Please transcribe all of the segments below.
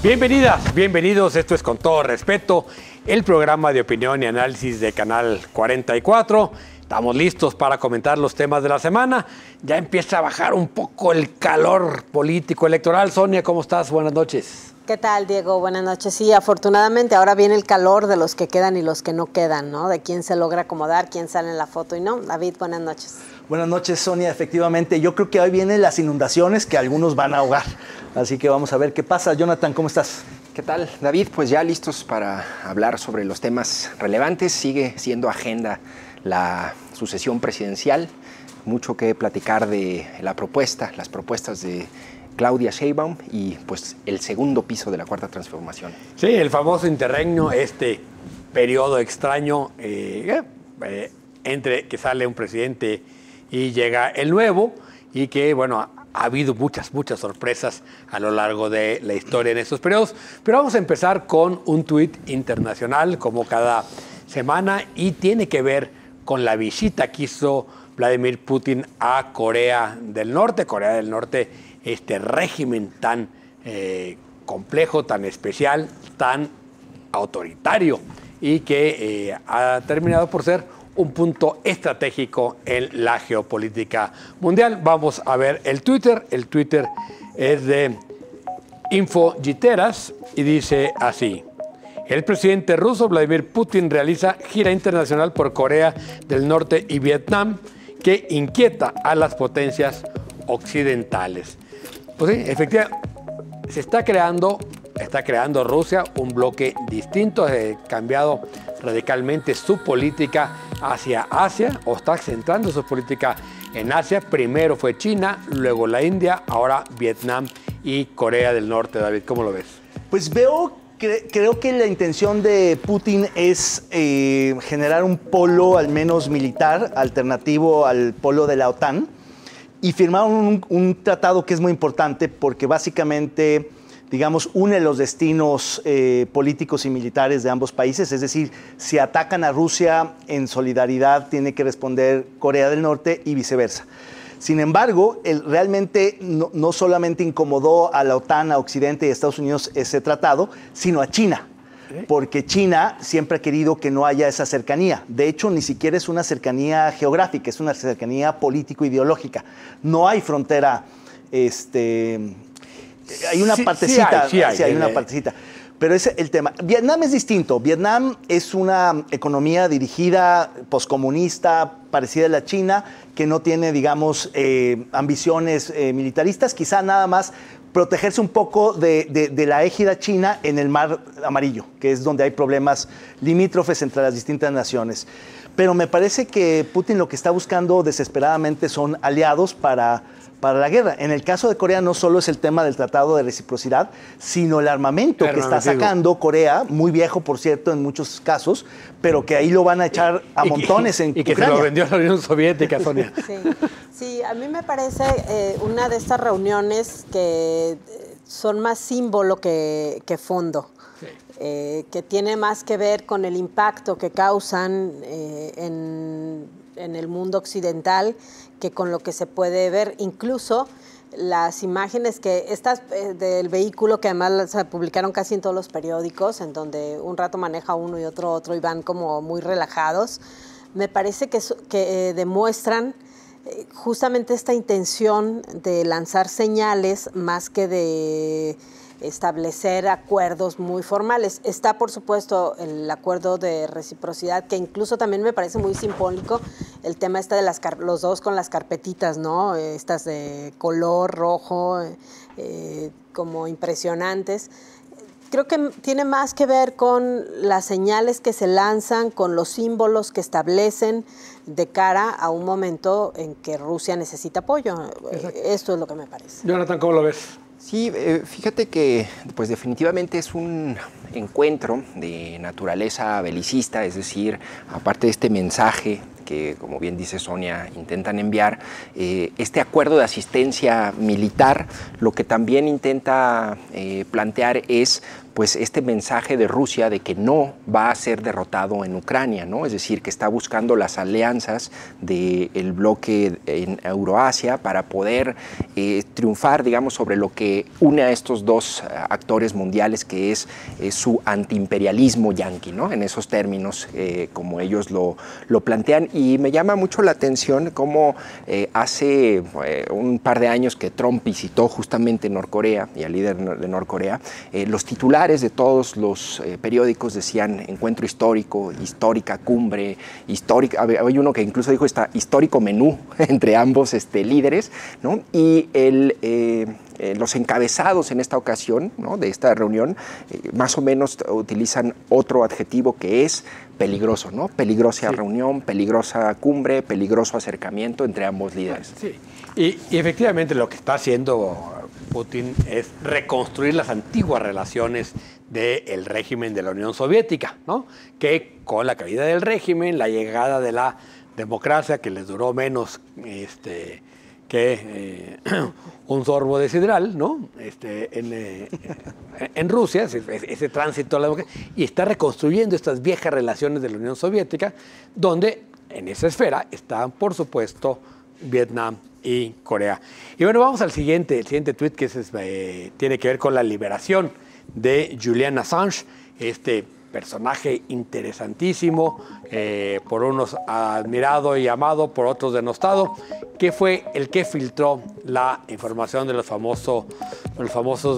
Bienvenidas, bienvenidos, esto es Con Todo Respeto, el programa de opinión y análisis de Canal 44. Estamos listos para comentar los temas de la semana. Ya empieza a bajar un poco el calor político electoral. Sonia, ¿cómo estás? Buenas noches. ¿Qué tal, Diego? Buenas noches. Sí, afortunadamente ahora viene el calor de los que quedan y los que no quedan, ¿no? De quién se logra acomodar, quién sale en la foto y no. David, buenas noches. Buenas noches, Sonia. Efectivamente, yo creo que hoy vienen las inundaciones que algunos van a ahogar. Así que vamos a ver qué pasa. Jonathan, ¿cómo estás? ¿Qué tal, David? Pues ya listos para hablar sobre los temas relevantes. Sigue siendo agenda la sucesión presidencial. Mucho que platicar de las propuestas de Claudia Sheinbaum y pues el segundo piso de la Cuarta Transformación. Sí, el famoso interregno, este periodo extraño entre que sale un presidente y llega el nuevo, y que, bueno, ha habido muchas sorpresas a lo largo de la historia en estos periodos. Pero vamos a empezar con un tuit internacional, como cada semana, y tiene que ver con la visita que hizo Vladimir Putin a Corea del Norte. Corea del Norte, este régimen tan complejo, tan especial, tan autoritario, y que ha terminado por ser un punto estratégico en la geopolítica mundial. Vamos a ver el Twitter. El Twitter es de InfoGiteras y dice así: el presidente ruso Vladimir Putin realiza gira internacional por Corea del Norte y Vietnam, que inquieta a las potencias occidentales. Pues sí, efectivamente, está creando Rusia un bloque distinto, ha cambiado radicalmente su política hacia Asia, o está centrando su política en Asia. Primero fue China, luego la India, ahora Vietnam y Corea del Norte. David, ¿cómo lo ves? Pues creo que la intención de Putin es generar un polo, al menos militar, alternativo al polo de la OTAN, y firmar un tratado que es muy importante porque básicamente, digamos, une los destinos políticos y militares de ambos países. Es decir, si atacan a Rusia, en solidaridad tiene que responder Corea del Norte y viceversa. Sin embargo, realmente no solamente incomodó a la OTAN, a Occidente y a Estados Unidos ese tratado, sino a China. Porque China siempre ha querido que no haya esa cercanía. De hecho, ni siquiera es una cercanía geográfica, es una cercanía político-ideológica. No hay frontera, hay una partecita. Sí, hay una partecita. Pero ese es el tema. Vietnam es distinto. Vietnam es una economía dirigida, poscomunista, parecida a la China, que no tiene, digamos, ambiciones militaristas, quizá nada más protegerse un poco de la égida china en el Mar Amarillo, que es donde hay problemas limítrofes entre las distintas naciones. Pero me parece que Putin lo que está buscando desesperadamente son aliados para la guerra. En el caso de Corea no solo es el tema del tratado de reciprocidad, sino el armamento que está sacando Corea, muy viejo por cierto en muchos casos, pero que ahí lo van a echar a montones en Ucrania. Y que se lo vendió a la Unión Soviética, Sonia. Sí, a mí me parece una de estas reuniones que son más símbolo que fondo. Sí. Que tiene más que ver con el impacto que causan en el mundo occidental que con lo que se puede ver. Incluso las imágenes del vehículo, que además se publicaron casi en todos los periódicos, en donde un rato maneja uno y otro y van como muy relajados, me parece que demuestran justamente esta intención de lanzar señales más que de establecer acuerdos muy formales. Está, por supuesto, el acuerdo de reciprocidad, que incluso también me parece muy simbólico, el tema de los dos con las carpetitas, ¿no? Estas de color rojo, como impresionantes. Creo que tiene más que ver con las señales que se lanzan, con los símbolos que establecen de cara a un momento en que Rusia necesita apoyo. Esto es lo que me parece. Jonathan, ¿cómo lo ves? Sí, fíjate que pues definitivamente es un encuentro de naturaleza belicista, es decir, aparte de este mensaje que, como bien dice Sonia, intentan enviar, este acuerdo de asistencia militar, lo que también intenta plantear es pues este mensaje de Rusia de que no va a ser derrotado en Ucrania, ¿no? Es decir, que está buscando las alianzas del bloque en Euroasia para poder triunfar, digamos, sobre lo que une a estos dos actores mundiales, que es su antiimperialismo yanqui, ¿no? En esos términos, como ellos lo plantean. Y me llama mucho la atención cómo hace un par de años que Trump visitó justamente Norcorea y al líder de Norcorea, los titulares de todos los periódicos decían encuentro histórico, histórica cumbre, histórica, hay uno que incluso dijo histórico menú entre ambos líderes, ¿no? Y los encabezados en esta ocasión, ¿no?, de esta reunión, más o menos utilizan otro adjetivo que es peligroso, ¿no? Peligrosa reunión, peligrosa cumbre, peligroso acercamiento entre ambos líderes. Sí, y efectivamente lo que está haciendo Putin es reconstruir las antiguas relaciones del régimen de la Unión Soviética, ¿no? Que con la caída del régimen, la llegada de la democracia, que les duró menos que un sorbo de sidral, ¿no? En Rusia, ese tránsito a la democracia, y está reconstruyendo estas viejas relaciones de la Unión Soviética, donde en esa esfera están, por supuesto, Vietnam y Corea. Y bueno, vamos al el siguiente tuit, que tiene que ver con la liberación de Julian Assange, este personaje interesantísimo, por unos admirado y amado, por otros denostado, que fue el que filtró la información de los famosos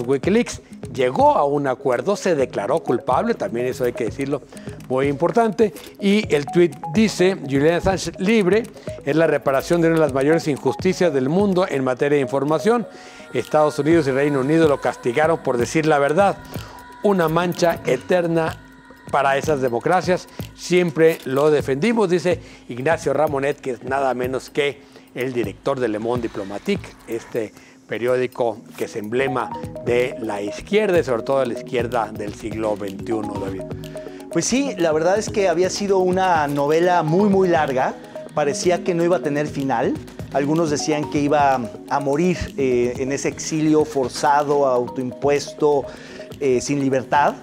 Wikileaks. Llegó a un acuerdo, se declaró culpable, también eso hay que decirlo, muy importante, y el tuit dice: Julian Assange libre es la reparación de una de las mayores injusticias del mundo en materia de información. Estados Unidos y Reino Unido lo castigaron por decir la verdad, una mancha eterna para esas democracias. Siempre lo defendimos, dice Ignacio Ramonet, que es nada menos que el director de Le Monde Diplomatique, este periódico que es emblema de la izquierda y sobre todo de la izquierda del siglo XXI, David. Pues sí, la verdad es que había sido una novela muy, muy larga. Parecía que no iba a tener final. Algunos decían que iba a morir en ese exilio forzado, autoimpuesto, sin libertad,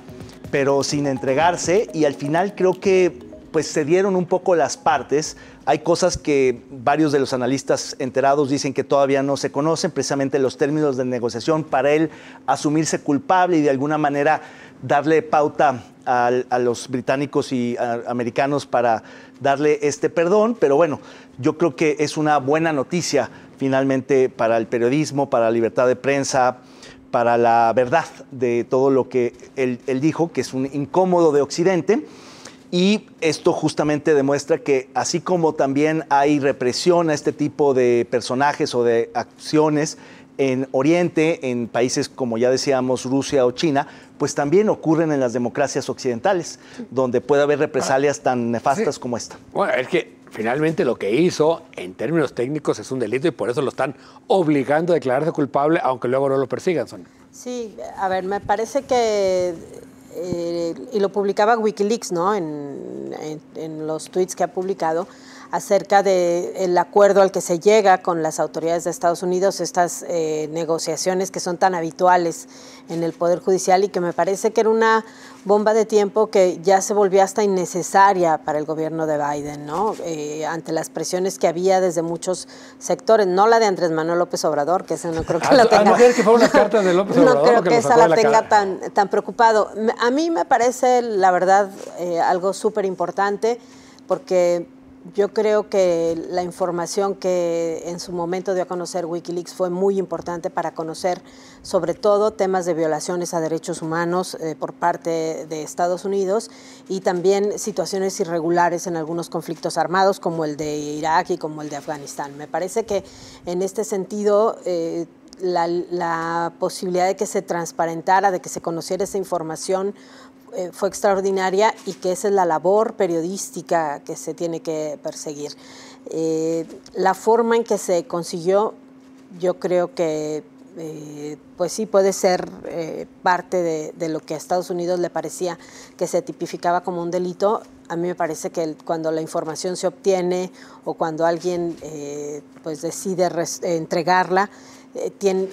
pero sin entregarse. Y al final creo que pues se dieron un poco las partes. Hay cosas que varios de los analistas enterados dicen que todavía no se conocen, precisamente los términos de negociación para él asumirse culpable y de alguna manera darle pauta a los británicos y americanos para darle este perdón. Pero bueno, yo creo que es una buena noticia finalmente para el periodismo, para la libertad de prensa, para la verdad de todo lo que él dijo, que es un incómodo de Occidente. Y esto justamente demuestra que así como también hay represión a este tipo de personajes o de acciones en Oriente, en países como ya decíamos Rusia o China, pues también ocurren en las democracias occidentales, donde puede haber represalias tan nefastas como esta. Bueno, es que finalmente lo que hizo en términos técnicos es un delito y por eso lo están obligando a declararse culpable, aunque luego no lo persigan, Sonia. Sí, a ver, me parece que... y lo publicaba Wikileaks, ¿no? En los tweets que ha publicado acerca del acuerdo al que se llega con las autoridades de Estados Unidos, estas negociaciones que son tan habituales en el Poder Judicial y que me parece que era una bomba de tiempo que ya se volvió hasta innecesaria para el gobierno de Biden, ¿no? Ante las presiones que había desde muchos sectores, no la de Andrés Manuel López Obrador, que esa no creo que la tenga. ¿No crees que fue una carta de López Obrador? No creo que esa la tenga tan preocupado. A mí me parece, la verdad, algo súper importante, porque yo creo que la información que en su momento dio a conocer Wikileaks fue muy importante para conocer sobre todo temas de violaciones a derechos humanos por parte de Estados Unidos y también situaciones irregulares en algunos conflictos armados como el de Irak y como el de Afganistán. Me parece que en este sentido la posibilidad de que se transparentara, de que se conociera esa información fue extraordinaria y que esa es la labor periodística que se tiene que perseguir. La forma en que se consiguió, yo creo que pues sí puede ser parte de lo que a Estados Unidos le parecía que se tipificaba como un delito. A mí me parece que cuando la información se obtiene o cuando alguien pues decide entregarla,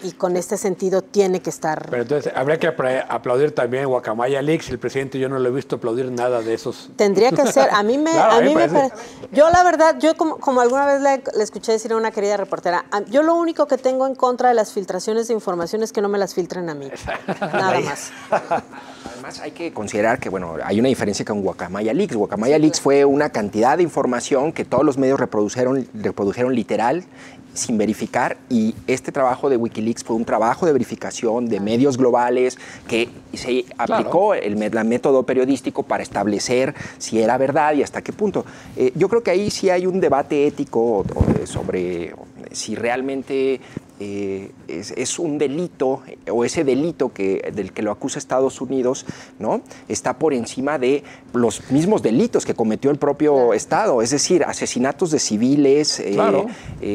y con este sentido tiene que estar... Pero entonces habría que aplaudir también Guacamaya Leaks. El presidente, yo no lo he visto aplaudir nada de esos. Tendría que ser. A mí me, Claro, a mí me parece. Yo la verdad, yo como alguna vez le escuché decir a una querida reportera, yo lo único que tengo en contra de las filtraciones de información es que no me las filtren a mí. Nada más. Además, hay que considerar que, bueno, hay una diferencia con Guacamaya Leaks. Guacamaya Leaks fue una cantidad de información que todos los medios reprodujeron literal, sin verificar, y este trabajo de Wikileaks fue un trabajo de verificación de medios globales que se aplicó el método periodístico para establecer si era verdad y hasta qué punto. Yo creo que ahí sí hay un debate ético sobre si realmente es un delito, o ese delito del que lo acusa Estados Unidos, ¿no?, está por encima de los mismos delitos que cometió el propio Estado, es decir, asesinatos de civiles,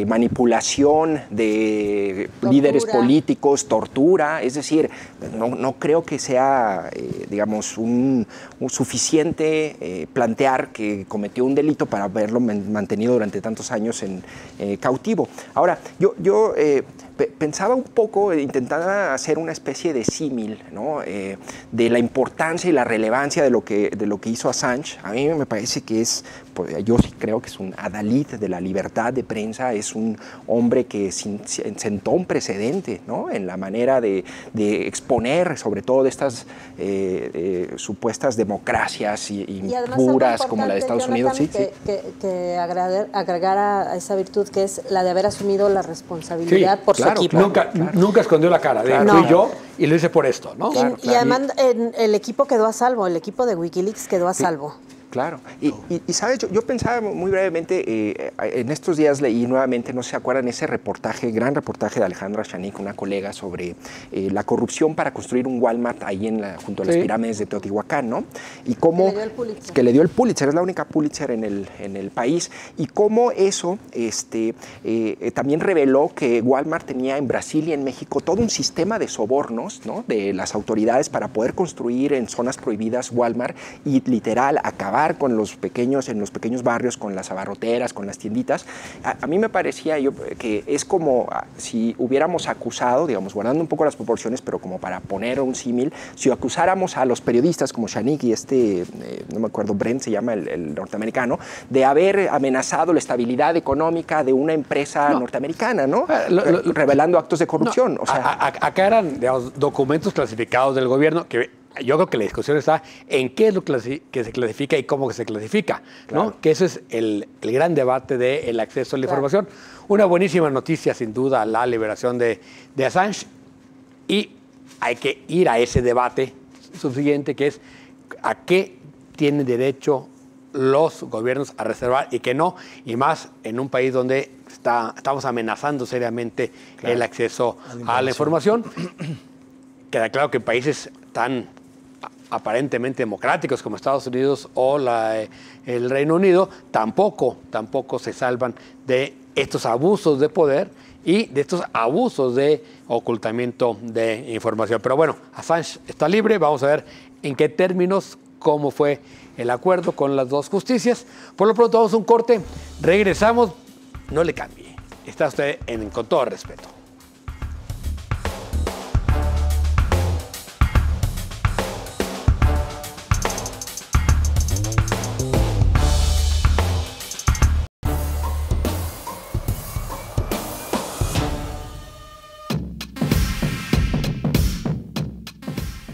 manipulación de líderes políticos, tortura, es decir, no creo que sea, digamos, un suficiente plantear que cometió un delito para haberlo mantenido durante tantos años en cautivo. Ahora, yo pensaba un poco, intentaba hacer una especie de símil, ¿no?, de la importancia y la relevancia de lo que hizo Assange. A mí me parece que pues, yo sí creo que es un adalid de la libertad de prensa, es un hombre que sentó un precedente, ¿no?, en la manera de exponer sobre todo de estas supuestas democracias impuras como la de Estados Unidos. Sí, que agregar a esa virtud que es la de haber asumido la responsabilidad por su equipo. Nunca escondió la cara. Fui yo y lo hice por esto, ¿no? Y además el equipo quedó a salvo, el equipo de Wikileaks quedó a salvo. Claro. Y sabes, yo pensaba muy brevemente, en estos días leí nuevamente, no sé si se acuerdan, ese reportaje, gran reportaje de Alejandra Chanik, una colega, sobre la corrupción para construir un Walmart ahí junto a las pirámides de Teotihuacán, ¿no? Y cómo... Que le dio el Pulitzer, es la única Pulitzer en el país. Y cómo eso también reveló que Walmart tenía en Brasil y en México todo un sistema de sobornos, ¿no?, de las autoridades para poder construir en zonas prohibidas Walmart y literal acabar en los pequeños barrios, con las abarroteras, con las tienditas. A mí me parecía que es como si hubiéramos acusado, digamos, guardando un poco las proporciones, pero como para poner un símil, si acusáramos a los periodistas como Chanik y no me acuerdo, Brent se llama el norteamericano, de haber amenazado la estabilidad económica de una empresa norteamericana, ¿no? Revelando actos de corrupción. No, o sea, acá eran, digamos, documentos clasificados del gobierno que... Yo creo que la discusión está en qué es lo que se clasifica y cómo se clasifica, ¿no? Claro. Que ese es el gran debate del acceso a la información. Una buenísima noticia, sin duda, la liberación de Assange. Y hay que ir a ese debate subsiguiente, que es a qué tienen derecho los gobiernos a reservar y qué no, y más en un país donde estamos amenazando seriamente el acceso a la información. Queda claro que en países tan aparentemente democráticos como Estados Unidos o el Reino Unido tampoco se salvan de estos abusos de poder y de estos abusos de ocultamiento de información. Pero bueno, Assange está libre, vamos a ver en qué términos, cómo fue el acuerdo con las dos justicias. Por lo pronto vamos a un corte, regresamos, no le cambie, está usted Con Todo Respeto.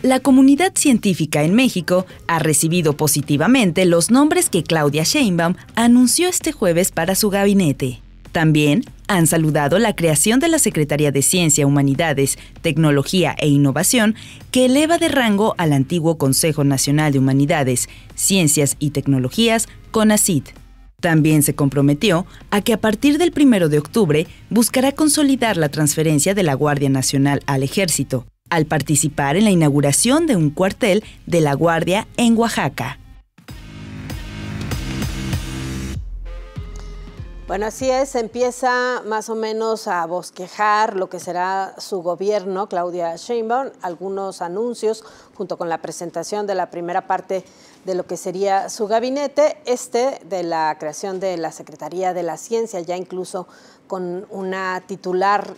La comunidad científica en México ha recibido positivamente los nombres que Claudia Sheinbaum anunció este jueves para su gabinete. También han saludado la creación de la Secretaría de Ciencia, Humanidades, Tecnología e Innovación, que eleva de rango al antiguo Consejo Nacional de Humanidades, Ciencias y Tecnologías, CONACYT. También se comprometió a que a partir del 1 de octubre buscará consolidar la transferencia de la Guardia Nacional al Ejército, al participar en la inauguración de un cuartel de la Guardia en Oaxaca. Bueno, así es, empieza más o menos a bosquejar lo que será su gobierno, Claudia Sheinbaum, algunos anuncios junto con la presentación de la primera parte de lo que sería su gabinete, de la creación de la Secretaría de la Ciencia, ya incluso con una titular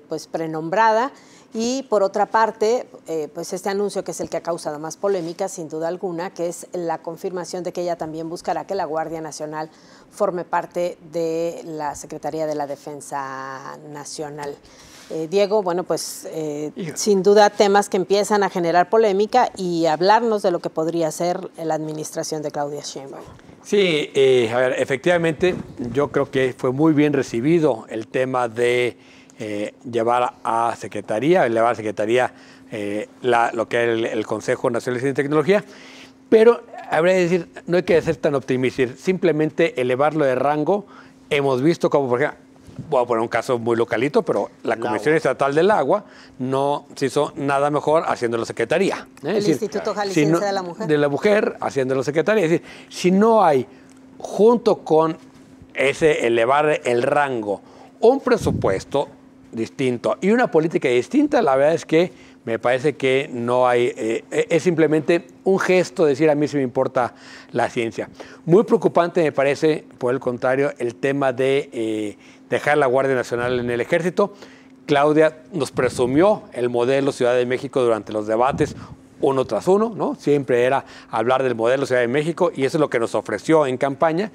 pues prenombrada. Y por otra parte, pues este anuncio que es el que ha causado más polémica, sin duda alguna, que es la confirmación de que ella también buscará que la Guardia Nacional forme parte de la Secretaría de la Defensa Nacional. Diego, bueno, pues sin duda temas que empiezan a generar polémica y hablarnos de lo que podría ser la administración de Claudia Sheinbaum. Sí, a ver, efectivamente, yo creo que fue muy bien recibido el tema de llevar a Secretaría, elevar a Secretaría lo que es el Consejo Nacional de Ciencia y Tecnología, pero habría que decir, no hay que ser tan optimistas, simplemente elevarlo de rango. Hemos visto como, por ejemplo, voy a poner un caso muy localito, pero la Comisión Estatal del Agua no se hizo nada mejor haciéndolo Secretaría. El Instituto Jalisciense de la Mujer. De la Mujer haciéndolo Secretaría. Es decir, si no hay, junto con ese elevar el rango, un presupuesto distinto y una política distinta, la verdad es que me parece que no hay, es simplemente un gesto de decir a mí sí me importa la ciencia. Muy preocupante me parece, por el contrario, el tema de dejar la Guardia Nacional en el Ejército. Claudia nos presumió el modelo Ciudad de México durante los debates, uno tras uno, ¿no? Siempre era hablar del modelo Ciudad de México y eso es lo que nos ofreció en campaña.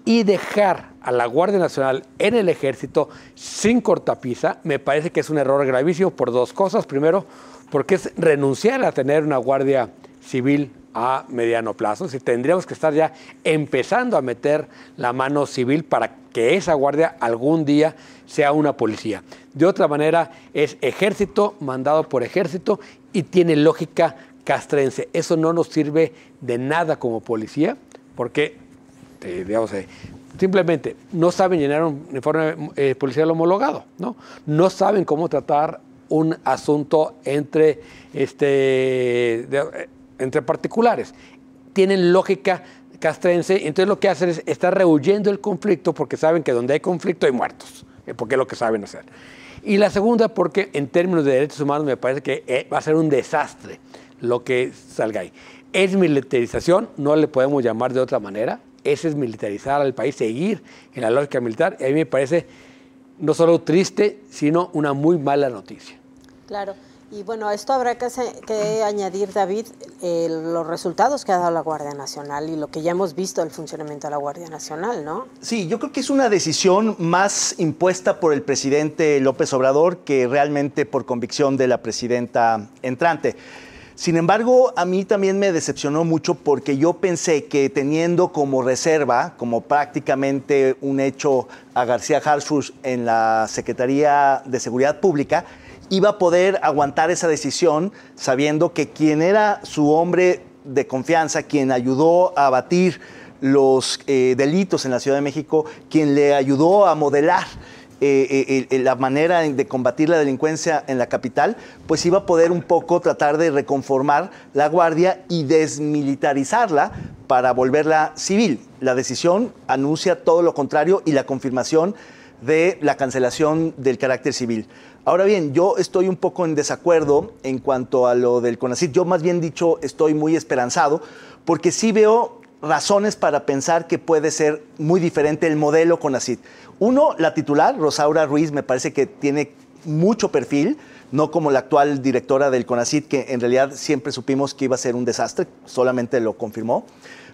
Y dejar a la Guardia Nacional en el Ejército sin cortapisa me parece que es un error gravísimo por dos cosas. Primero, porque es renunciar a tener una Guardia Civil a mediano plazo. Si tendríamos que estar ya empezando a meter la mano civil para que esa guardia algún día sea una policía. De otra manera, es ejército mandado por ejército y tiene lógica castrense. Eso no nos sirve de nada como policía, porque digamos, simplemente no saben llenar un informe policial homologado, ¿no? No saben cómo tratar un asunto entre particulares. Tienen lógica castrense, entonces lo que hacen es estar rehuyendo el conflicto porque saben que donde hay conflicto hay muertos, porque es lo que saben hacer. Y la segunda, porque en términos de derechos humanos me parece que va a ser un desastre lo que salga ahí. Es militarización, no le podemos llamar de otra manera. Ese es militarizar al país, seguir en la lógica militar. Y a mí me parece no solo triste, sino una muy mala noticia. Claro. Y bueno, a esto habrá que añadir, David, los resultados que ha dado la Guardia Nacional y lo que ya hemos visto del funcionamiento de la Guardia Nacional, ¿no? Sí, yo creo que es una decisión más impuesta por el presidente López Obrador que realmente por convicción de la presidenta entrante. Sin embargo, a mí también me decepcionó mucho porque yo pensé que teniendo como reserva, como prácticamente un hecho a García Harfuch en la Secretaría de Seguridad Pública, iba a poder aguantar esa decisión sabiendo que quien era su hombre de confianza, quien ayudó a abatir los delitos en la Ciudad de México, quien le ayudó a modelar la manera de combatir la delincuencia en la capital, pues iba a poder un poco tratar de reconformar la Guardia y desmilitarizarla para volverla civil. La decisión anuncia todo lo contrario y la confirmación de la cancelación del carácter civil. Ahora bien, yo estoy un poco en desacuerdo en cuanto a lo del CONACYT. Yo más bien dicho estoy muy esperanzado porque sí veo razones para pensar que puede ser muy diferente el modelo CONACYT. Uno, la titular, Rosaura Ruiz, me parece que tiene mucho perfil, no como la actual directora del CONACYT, que en realidad siempre supimos que iba a ser un desastre, solamente lo confirmó.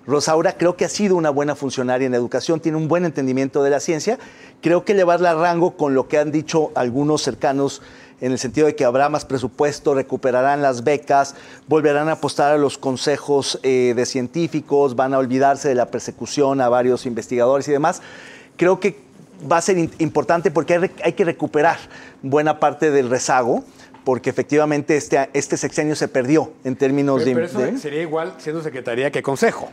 Rosaura creo que ha sido una buena funcionaria en educación, tiene un buen entendimiento de la ciencia. Creo que elevarla a rango con lo que han dicho algunos cercanos en el sentido de que habrá más presupuesto, recuperarán las becas, volverán a apostar a los consejos de científicos, van a olvidarse de la persecución a varios investigadores y demás. Creo que va a ser importante porque hay que recuperar buena parte del rezago, porque efectivamente este sexenio se perdió en términos pero eso sería igual siendo secretaría que consejo.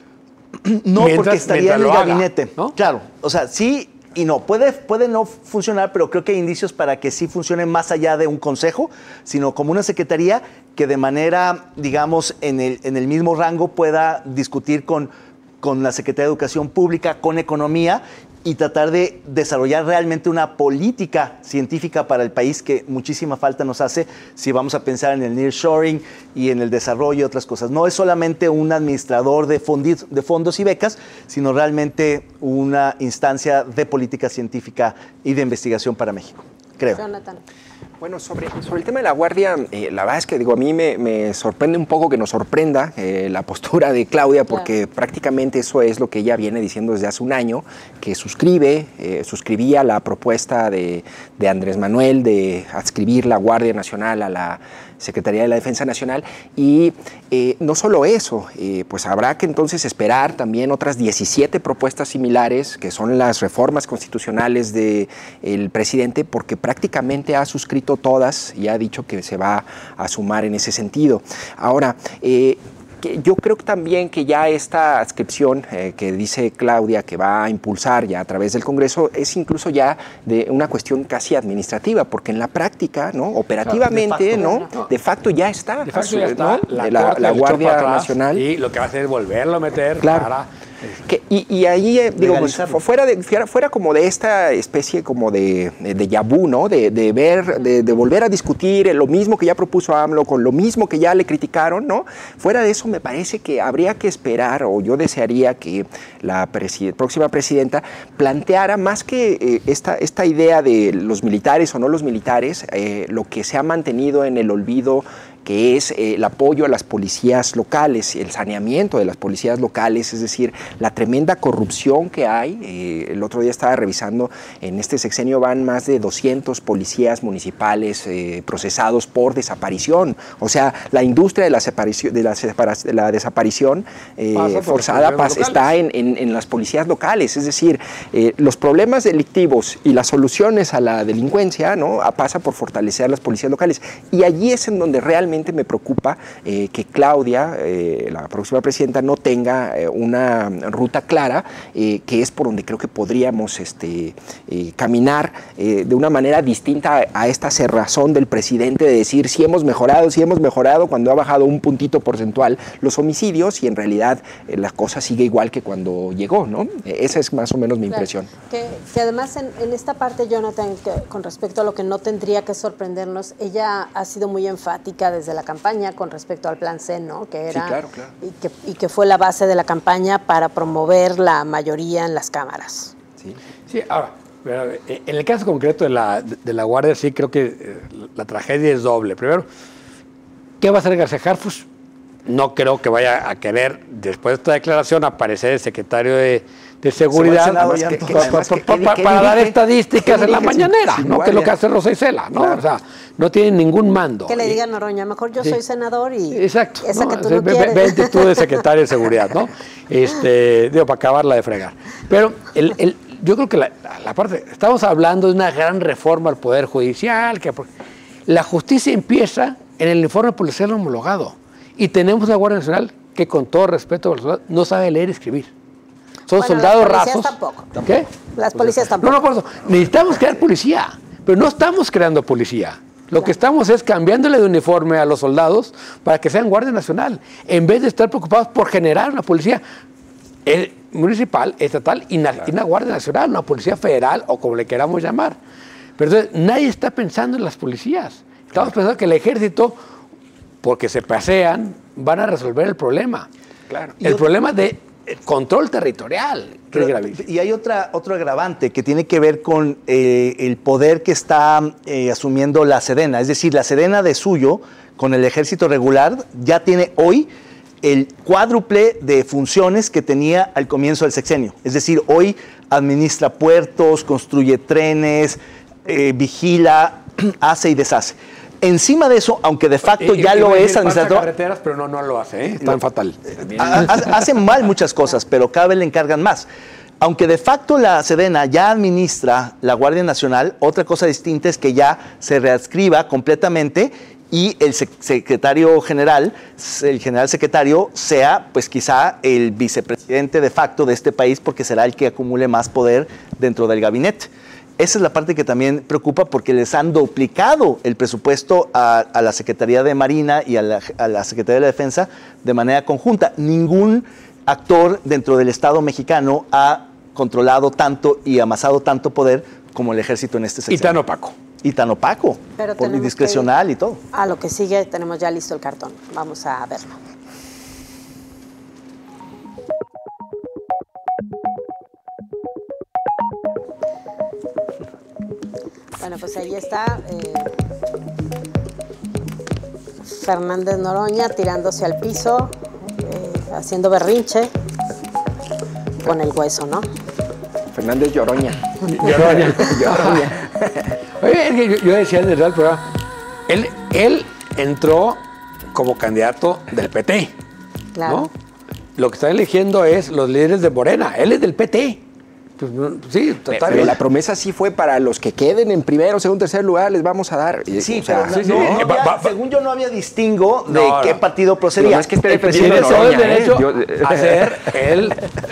No, porque estaría en el gabinete, haga, ¿no? Claro, o sea, sí y no. Puede no funcionar, pero creo que hay indicios para que sí funcione más allá de un consejo, sino como una secretaría que de manera, digamos, en el mismo rango pueda discutir con la Secretaría de Educación Pública, con Economía, y tratar de desarrollar realmente una política científica para el país que muchísima falta nos hace si vamos a pensar en el nearshoring y en el desarrollo y otras cosas. No es solamente un administrador de fondos y becas, sino realmente una instancia de política científica y de investigación para México, creo. Jonathan. Bueno, sobre el tema de la Guardia, la verdad es que a mí me sorprende un poco que nos sorprenda la postura de Claudia, porque prácticamente eso es lo que ella viene diciendo desde hace un año, que suscribía la propuesta de Andrés Manuel de adscribir la Guardia Nacional a la Secretaría de la Defensa Nacional, y no solo eso, pues habrá que entonces esperar también otras 17 propuestas similares, que son las reformas constitucionales del presidente, porque prácticamente ha suscrito todas y ha dicho que se va a sumar en ese sentido. Ahora, yo creo también que ya esta adscripción que dice Claudia que va a impulsar ya a través del Congreso es incluso ya de una cuestión casi administrativa, porque en la práctica, ¿no? Operativamente, de facto ya está, de facto ya está, ¿no? la Guardia Nacional. Y lo que va a hacer es volverlo a meter para... Y ahí, digo, pues, fuera como de esta especie como de déjà vu, ¿no? De volver a discutir lo mismo que ya propuso AMLO, con lo mismo que ya le criticaron, ¿no? Fuera de eso, me parece que habría que esperar, o yo desearía que la próxima presidenta planteara más que esta idea de los militares o no los militares, lo que se ha mantenido en el olvido, que es el apoyo a las policías locales, el saneamiento de las policías locales, es decir, la tremenda corrupción que hay. El otro día estaba revisando, en este sexenio van más de 200 policías municipales procesados por desaparición. O sea, la industria de la desaparición forzada está en las policías locales. Es decir, los problemas delictivos y las soluciones a la delincuencia, ¿no? Pasa por fortalecer las policías locales. Y allí es en donde realmente me preocupa que Claudia, la próxima presidenta, no tenga una ruta clara, que es por donde creo que podríamos caminar de una manera distinta a esta cerrazón del presidente de decir sí hemos mejorado cuando ha bajado un puntito porcentual los homicidios, y en realidad la cosa sigue igual que cuando llegó, ¿no? Esa es más o menos mi impresión. Que además en esta parte, Jonathan, con respecto a lo que no tendría que sorprendernos, ella ha sido muy enfática desde la campaña con respecto al plan C, ¿no? Que era, sí, claro. Y que fue la base de la campaña para promover la mayoría en las cámaras. Sí, ahora, en el caso concreto de la Guardia, sí creo que la tragedia es doble. Primero, ¿qué va a hacer García Harfuch? No creo que vaya a querer, después de esta declaración, aparecer el secretario de Seguridad para dar estadísticas en la mañanera, ¿no? Que es lo que hace Rosa Isela, ¿no? Claro. O sea, no tiene ningún mando. Que le digan Noroña, mejor yo soy senador y exacto, esa que tú no quieres. Vente tú de secretario de Seguridad, ¿no? Digo, para acabarla de fregar. Pero yo creo que la parte, estamos hablando de una gran reforma al Poder Judicial, que la justicia empieza en el informe policial homologado. Y tenemos una Guardia Nacional que, con todo respeto, no sabe leer y escribir. Son soldados rasos. Tampoco. ¿Qué? Las policías tampoco. No, por eso. Necesitamos crear policía, pero no estamos creando policía. Lo que estamos es cambiándole de uniforme a los soldados para que sean Guardia Nacional, en vez de estar preocupados por generar una policía municipal, estatal y una Guardia Nacional, una policía federal o como le queramos llamar. Pero entonces nadie está pensando en las policías. Estamos pensando que el ejército, porque se pasean, van a resolver el problema. Claro. El problema de control territorial. Y hay otro agravante que tiene que ver con el poder que está asumiendo la Sedena. Es decir, la Sedena de suyo, con el ejército regular, ya tiene hoy el cuádruple de funciones que tenía al comienzo del sexenio. Es decir, hoy administra puertos, construye trenes, vigila, hace y deshace. Encima de eso, aunque de facto ya lo es administrador... carreteras, pero no lo hace, ¿eh? Tan fatal. Hacen mal muchas cosas, pero cada vez le encargan más. Aunque de facto la Sedena ya administra la Guardia Nacional, otra cosa distinta es que ya se readscriba completamente y el secretario general, el general secretario, sea pues quizá el vicepresidente de facto de este país, porque será el que acumule más poder dentro del gabinete. Esa es la parte que también preocupa, porque les han duplicado el presupuesto a la Secretaría de Marina y a la Secretaría de la Defensa de manera conjunta. Ningún actor dentro del Estado mexicano ha controlado tanto y amasado tanto poder como el ejército en este sexenio. Y tan opaco. Y tan opaco, Pero por tenemos discrecional y todo. A lo que sigue, tenemos ya listo el cartón. Vamos a verlo. Bueno, pues ahí está Fernández Noroña tirándose al piso, haciendo berrinche con el hueso, ¿no? Fernández Lloroña. Lloroña. Lloroña. Oye, es que yo decía en el programa, él entró como candidato del PT, Claro. ¿no? Lo que están eligiendo es los líderes de Morena. Él es del PT. Pues, sí, total. Pero la promesa sí fue para los que queden en primero, segundo, tercer lugar, les vamos a dar. Sí, O sea, pero sí, no sí. había- según yo no había distingo de No, qué no. partido procedía. No es que esté El defendiendo Tiene presidente- todo el Noroña, derecho Yo- a ser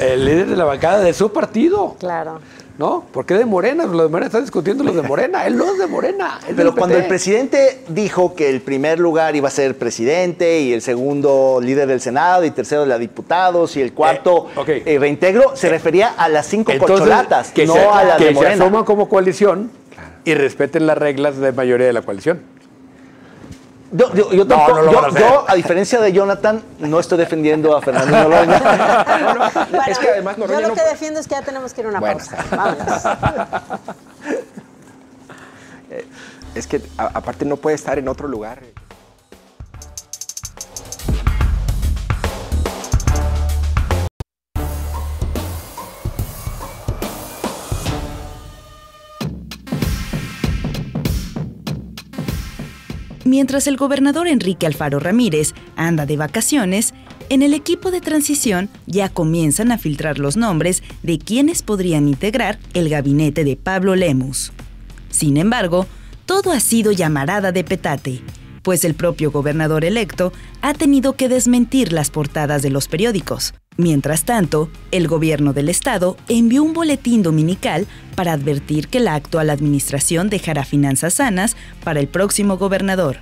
el líder de la bancada de su partido. Claro. ¿No? Porque de Morena, los de Morena están discutiendo los de Morena. Él no es de Morena. Es Pero del cuando el PT. presidente dijo que el primer lugar iba a ser presidente y el segundo líder del Senado y tercero de la diputados y el cuarto ok. reintegro, se refería a las 5 Entonces, corcholatas, que no se, a las que de se Morena. asuman como coalición y respeten las reglas de mayoría de la coalición. Yo, tampoco- no lo van a hacer. yo, a diferencia de Jonathan, no estoy defendiendo a Fernando Noroña. Bueno, es que además yo Noroña lo no- que defiendo es que ya tenemos que ir a una Bueno. pausa. Vámonos. Es que aparte no puede estar en otro lugar. Mientras el gobernador Enrique Alfaro Ramírez anda de vacaciones, en el equipo de transición ya comienzan a filtrar los nombres de quienes podrían integrar el gabinete de Pablo Lemus. Sin embargo, todo ha sido llamarada de petate, pues el propio gobernador electo ha tenido que desmentir las portadas de los periódicos. Mientras tanto, el gobierno del estado envió un boletín dominical para advertir que la actual administración dejará finanzas sanas para el próximo gobernador.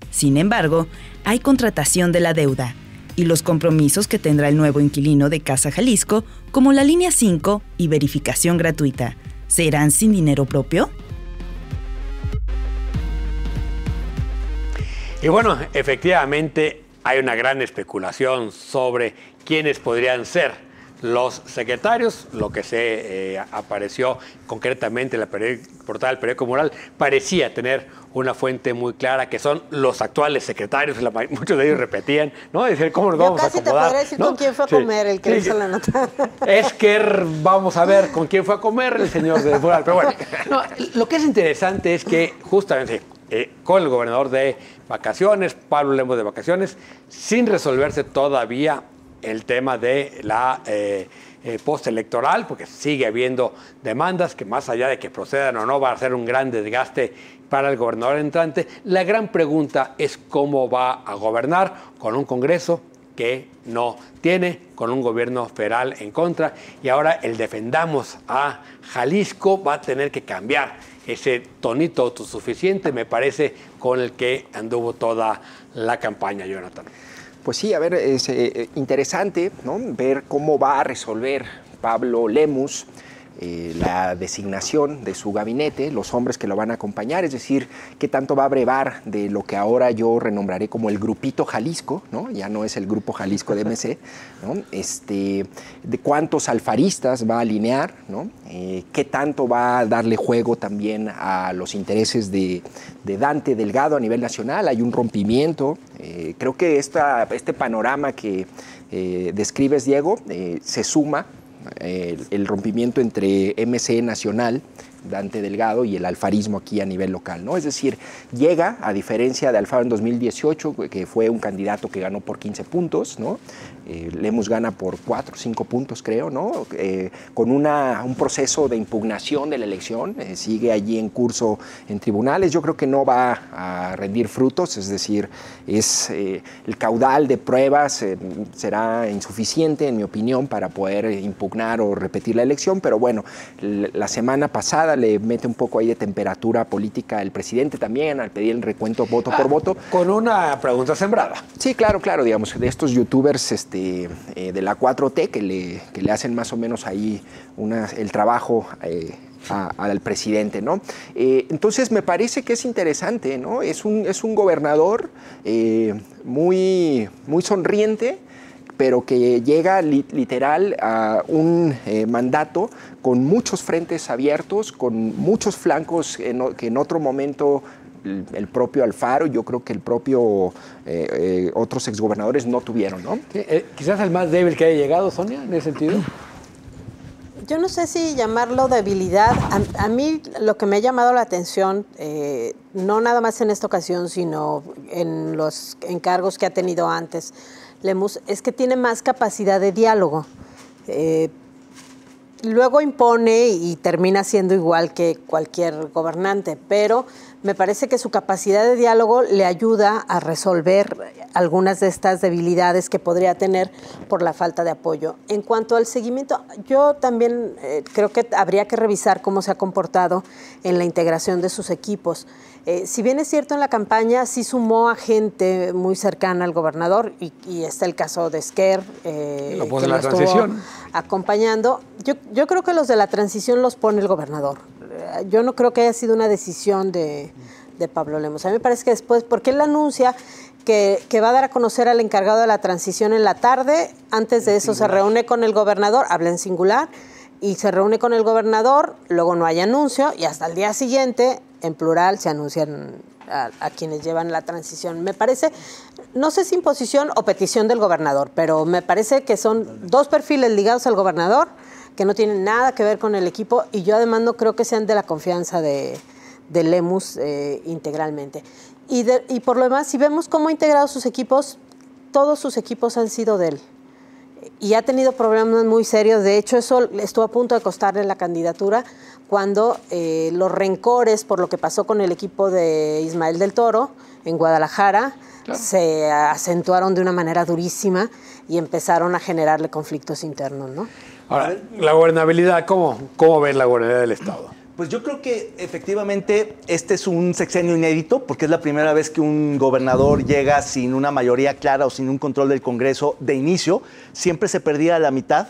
Sin embargo, hay contratación de la deuda y los compromisos que tendrá el nuevo inquilino de Casa Jalisco, como la línea 5 y verificación gratuita, ¿serán sin dinero propio? Y bueno, efectivamente hay una gran especulación sobre quiénes podrían ser los secretarios. Lo que se apareció concretamente en la portada del periódico Mural parecía tener una fuente muy clara, que son los actuales secretarios. Muchos de ellos repetían, ¿no? Decir, ¿cómo nos Yo vamos a casi te acomodar? podría decir ¿no? con quién fue a Sí. comer el que Sí. hizo la nota. Es que vamos a ver con quién fue a comer el señor de Mural. Pero bueno, no, lo que es interesante es que justamente con el gobernador de vacaciones, Pablo Lemus de vacaciones, sin resolverse todavía el tema de la postelectoral, porque sigue habiendo demandas que, más allá de que procedan o no, va a ser un gran desgaste para el gobernador entrante. La gran pregunta es cómo va a gobernar con un Congreso que no tiene, con un gobierno federal en contra, y ahora el defendamos a Jalisco va a tener que cambiar ese tonito autosuficiente, me parece, con el que anduvo toda la campaña, Jonathan. Pues sí, a ver, es interesante, ¿no?, ver cómo va a resolver Pablo Lemus la designación de su gabinete, los hombres que lo van a acompañar, es decir, qué tanto va a brevar de lo que ahora yo renombraré como el Grupito Jalisco, ¿no? Ya no es el Grupo Jalisco de MC, ¿no? De cuántos alfaristas va a alinear, ¿no? Qué tanto va a darle juego también a los intereses de Dante Delgado a nivel nacional. Hay un rompimiento. Creo que este panorama que describes, Diego, se suma el rompimiento entre MC Nacional, Dante Delgado, y el alfarismo aquí a nivel local, ¿no? Es decir, llega, a diferencia de Alfaro en 2018, que fue un candidato que ganó por 15 puntos, ¿no? Lemus gana por 4 o 5 puntos, creo, ¿no? Con un proceso de impugnación de la elección, sigue allí en curso en tribunales. Yo creo que no va a rendir frutos, es decir, el caudal de pruebas será insuficiente, en mi opinión, para poder impugnar o repetir la elección, pero bueno, la semana pasada le mete un poco ahí de temperatura política el presidente también, al pedir el recuento voto por voto. Con una pregunta sembrada. Sí, claro, digamos, de estos youtubers de la 4T que le hacen más o menos ahí el trabajo al presidente, ¿no? Entonces me parece que es interesante, ¿no? Es un gobernador muy sonriente, pero que llega literal a un mandato con muchos frentes abiertos, con muchos flancos que en otro momento el propio Alfaro, yo creo que el propio otros exgobernadores no tuvieron, ¿no? Sí, quizás el más débil que haya llegado, Sonia, en ese sentido. Yo no sé si llamarlo debilidad. A mí lo que me ha llamado la atención, no nada más en esta ocasión, sino en los encargos que ha tenido antes, Lemus, es que tiene más capacidad de diálogo. Luego impone y termina siendo igual que cualquier gobernante, pero me parece que su capacidad de diálogo le ayuda a resolver algunas de estas debilidades que podría tener por la falta de apoyo. En cuanto al seguimiento, yo también creo que habría que revisar cómo se ha comportado en la integración de sus equipos. Si bien es cierto, en la campaña sí sumó a gente muy cercana al gobernador, y está el caso de Esquer, que lo estuvo acompañando. Yo creo que los de la transición los pone el gobernador. Yo no creo que haya sido una decisión de Pablo Lemus. A mí me parece que después, porque él anuncia que va a dar a conocer al encargado de la transición en la tarde, antes de eso se reúne con el gobernador, habla en singular, y se reúne con el gobernador, luego no hay anuncio, y hasta el día siguiente, en plural, se anuncian a quienes llevan la transición. Me parece, no sé si imposición o petición del gobernador, pero me parece que son dos perfiles ligados al gobernador que no tienen nada que ver con el equipo, y yo además no creo que sean de la confianza de Lemus integralmente. Y por lo demás, si vemos cómo ha integrado sus equipos, todos sus equipos han sido de él. Y ha tenido problemas muy serios. De hecho, eso estuvo a punto de costarle la candidatura cuando los rencores por lo que pasó con el equipo de Ismael del Toro en Guadalajara, claro, se acentuaron de una manera durísima y empezaron a generarle conflictos internos, ¿no? Ahora, la gobernabilidad, ¿cómo ves la gobernabilidad del Estado? Pues yo creo que efectivamente este es un sexenio inédito, porque es la primera vez que un gobernador llega sin una mayoría clara o sin un control del Congreso de inicio. Siempre se perdía a la mitad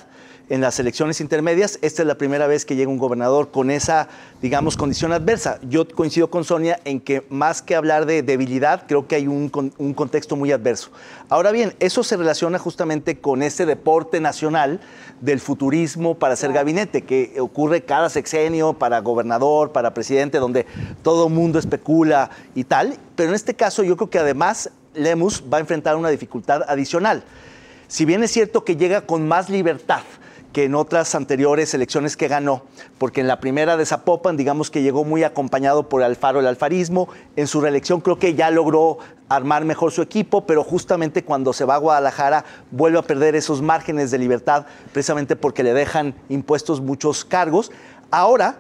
en las elecciones intermedias. Esta es la primera vez que llega un gobernador con esa, digamos, condición adversa. Yo coincido con Sonia en que más que hablar de debilidad, creo que hay un contexto muy adverso. Ahora bien, eso se relaciona justamente con ese deporte nacional del futurismo para hacer gabinete, que ocurre cada sexenio para gobernador, para presidente, donde todo el mundo especula y tal. Pero en este caso yo creo que además Lemus va a enfrentar una dificultad adicional. Si bien es cierto que llega con más libertad que en otras anteriores elecciones que ganó, porque en la primera de Zapopan, digamos que llegó muy acompañado por Alfaro, el alfarismo. En su reelección creo que ya logró armar mejor su equipo, pero justamente cuando se va a Guadalajara vuelve a perder esos márgenes de libertad, precisamente porque le dejan impuestos muchos cargos. Ahora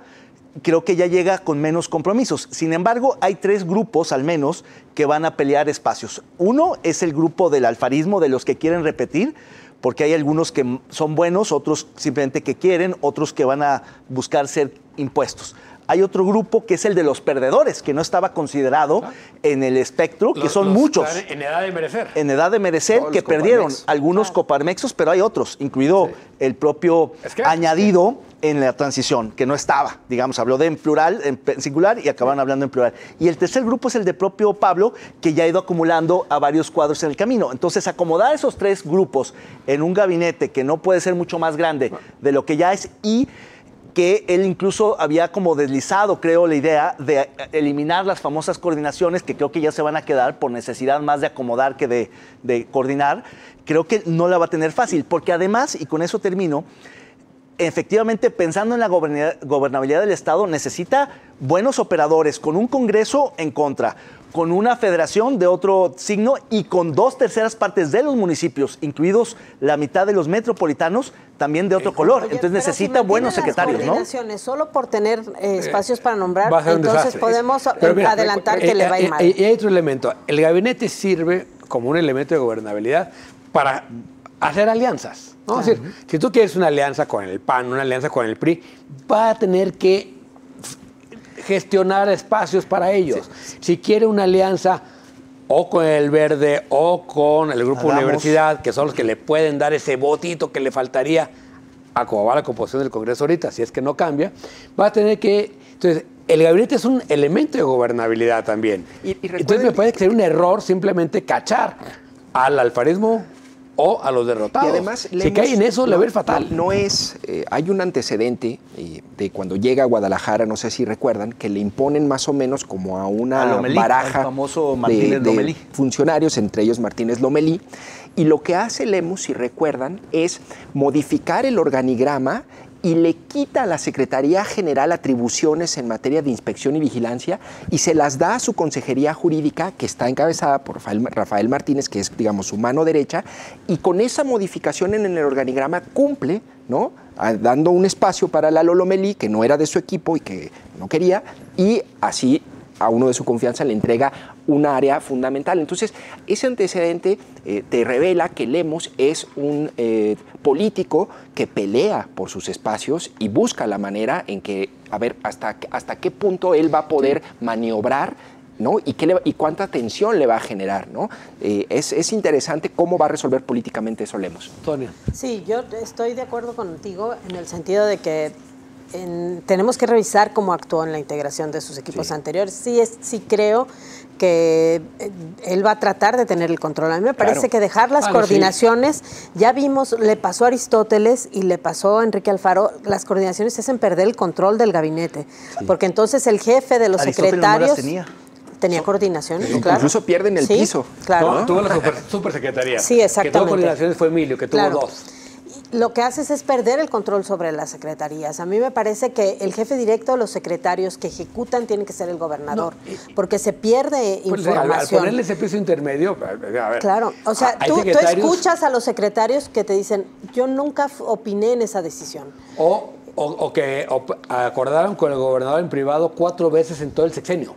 creo que ya llega con menos compromisos. Sin embargo, hay tres grupos al menos que van a pelear espacios. Uno es el grupo del alfarismo, de los que quieren repetir, porque hay algunos que son buenos, otros simplemente que quieren, otros que van a buscar ser impuestos. Hay otro grupo que es el de los perdedores, que no estaba considerado en el espectro, que son muchos. En edad de merecer. En edad de merecer, que perdieron algunos coparmexos, pero hay otros, incluido el propio añadido en la transición, que no estaba, digamos, habló de en plural, en singular, y acabaron hablando en plural. Y el tercer grupo es el de propio Pablo, que ya ha ido acumulando a varios cuadros en el camino. Entonces, acomodar esos tres grupos en un gabinete que no puede ser mucho más grande de lo que ya es, y que él incluso había como deslizado, creo, la idea de eliminar las famosas coordinaciones, que creo que ya se van a quedar por necesidad más de acomodar que de coordinar. Creo que no la va a tener fácil, porque además, y con eso termino, efectivamente, pensando en la gobernabilidad del Estado, necesita buenos operadores, con un Congreso en contra, con una federación de otro signo y con 2/3 partes de los municipios, incluidos la mitad de los metropolitanos, también de otro color. Oye, entonces necesita buenos secretarios, ¿no? Solo por tener espacios para nombrar, entonces podemos adelantar que le va a ir mal. Y hay otro elemento. El gabinete sirve como un elemento de gobernabilidad para hacer alianzas, ¿no? Es decir, si tú quieres una alianza con el PAN, una alianza con el PRI, va a tener que gestionar espacios para ellos. Sí. Si quiere una alianza o con el Verde o con el Grupo Universidad, que son los que le pueden dar ese votito que le faltaría a cómo va la composición del Congreso ahorita, si es que no cambia, va a tener que... Entonces, el gabinete es un elemento de gobernabilidad también. Entonces me parece que sería un error simplemente cachar al alfarismo o a los derrotados. Y además, si cae en eso, le va a ir fatal. No es... hay un antecedente de cuando llega a Guadalajara, no sé si recuerdan, que le imponen más o menos como a una baraja famoso Martínez de funcionarios, entre ellos Martínez Lomelí, y lo que hace Lemus, si recuerdan, es modificar el organigrama y le quita a la Secretaría General atribuciones en materia de inspección y vigilancia y se las da a su Consejería Jurídica, que está encabezada por Rafael Martínez, que es, digamos, su mano derecha, y con esa modificación en el organigrama cumple, ¿no?, dando un espacio para Lalo Lomelí, que no era de su equipo y que no quería, y así a uno de su confianza le entrega un área fundamental. Entonces, ese antecedente te revela que Lemus es un político que pelea por sus espacios y busca la manera en que, a ver, hasta qué punto él va a poder maniobrar, ¿no? Y cuánta tensión le va a generar, ¿no? Es interesante cómo va a resolver políticamente eso Lemus. Sonia. Sí, yo estoy de acuerdo contigo en el sentido de que tenemos que revisar cómo actuó en la integración de sus equipos anteriores. Sí creo que él va a tratar de tener el control. A mí me parece que dejar las coordinaciones, ya vimos, le pasó a Aristóteles y le pasó a Enrique Alfaro, las coordinaciones hacen perder el control del gabinete, porque entonces el jefe de los secretarios tenía coordinaciones, claro. Incluso pierden el piso. Claro. Tuvo la supersecretaría. Sí, exactamente. Que tuvo coordinaciones fue Emilio, que tuvo 2. Lo que haces es perder el control sobre las secretarías. A mí me parece que el jefe directo de los secretarios que ejecutan tiene que ser el gobernador, porque se pierde información. Al ponerle ese piso intermedio, a ver. Claro, o sea, tú escuchas a los secretarios que te dicen, yo nunca opiné en esa decisión. O que acordaron con el gobernador en privado 4 veces en todo el sexenio.